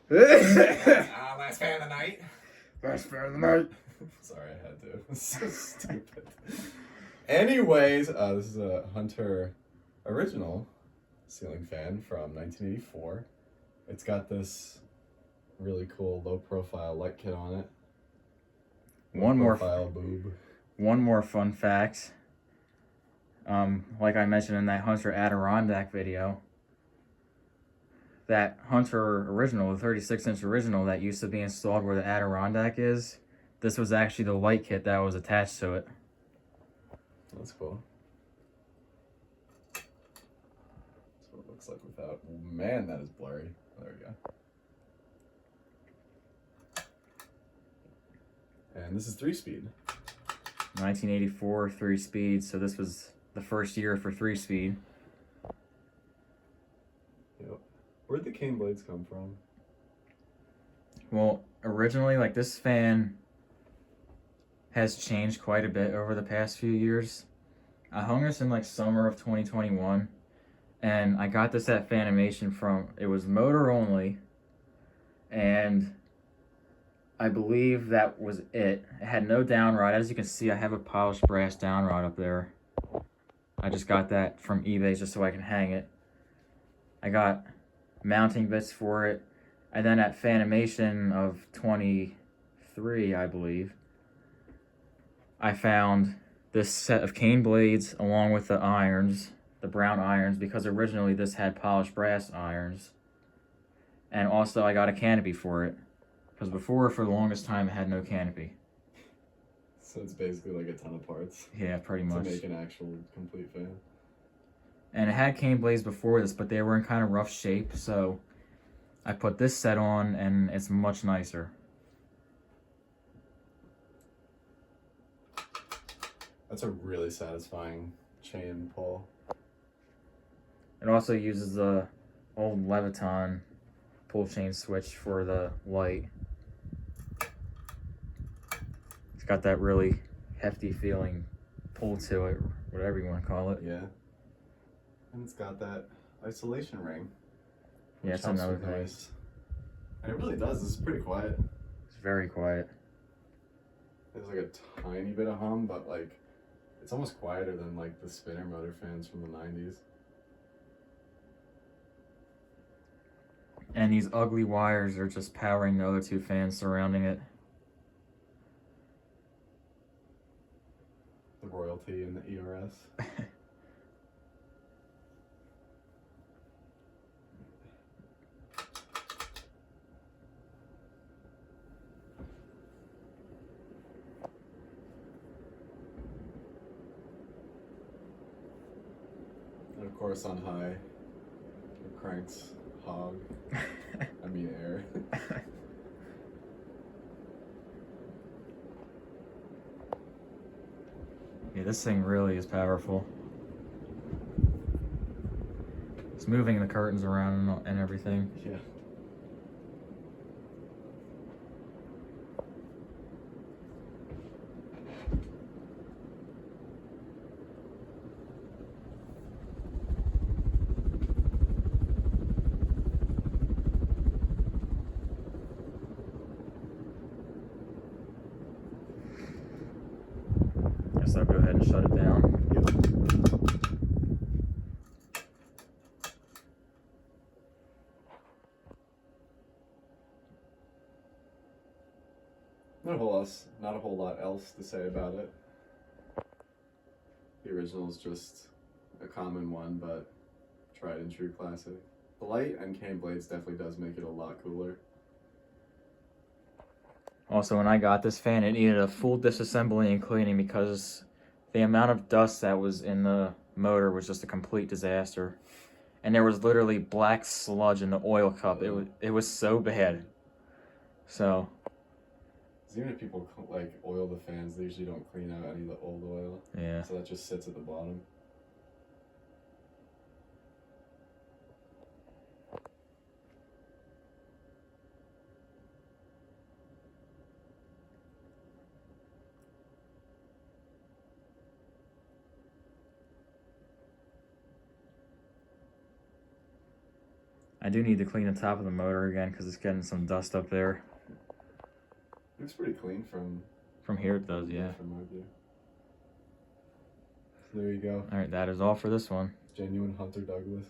Last fan of the night. Last fan of the night. Sorry, I had to. It's so stupid. Anyways, this is a Hunter original ceiling fan from 1984. It's got this really cool low profile light kit on it. One more fun fact. Like I mentioned in that Hunter Adirondack video, that Hunter original, the 36-inch original that used to be installed where the Adirondack is, this was actually the light kit that was attached to it. That's cool. That's what it looks like without. Man, that is blurry. There we go. And this is 3-speed. 1984 3-speed, so this was the first year for 3-speed. Yep. Where'd the cane blades come from? Well, originally, like, this fan has changed quite a bit over the past few years. I hung this in like summer of 2021, and I got this at Fanimation from, it was motor only, and I believe that was it. It had no down rod. As you can see, I have a polished brass down rod up there. I just got that from eBay just so I can hang it. I got mounting bits for it, and then at Fanimation of 23, I believe, I found this set of cane blades along with the irons, the brown irons, because originally this had polished brass irons. And also I got a canopy for it, because before, for the longest time, it had no canopy. So it's basically like a ton of parts. Yeah, pretty much. To make an actual complete fan. And it had cane blades before this, but they were in kind of rough shape, so I put this set on, and it's much nicer. That's a really satisfying chain pull. It also uses the old Leviton pull chain switch for the light. It's got that really hefty feeling pull to it, whatever you want to call it. Yeah. And it's got that isolation ring. Yeah, it's another thing. Noise. And it really does. This is pretty quiet. It's very quiet. There's like a tiny bit of hum, but like it's almost quieter than like the spinner motor fans from the 90s. And these ugly wires are just powering the other two fans surrounding it. The royalty and the ERS. And of course on high, the cranks hog. I mean air. Yeah, this thing really is powerful. It's moving the curtains around and everything. Yeah. Guess I'll go ahead and shut it down. Not a whole lot else to say about it. The original is just a common one, but tried and true classic. The light and cane blades definitely does make it a lot cooler. Also, when I got this fan, it needed a full disassembly and cleaning because the amount of dust that was in the motor was just a complete disaster. And there was literally black sludge in the oil cup. It was so bad. So, even if people like oil the fans, they usually don't clean out any of the old oil. yeah. So that just sits at the bottom. I do need to clean the top of the motor again because it's getting some dust up there. Looks pretty clean from here. It does, yeah. From my view. So there you go. All right, that is all for this one. Genuine Hunter Douglas.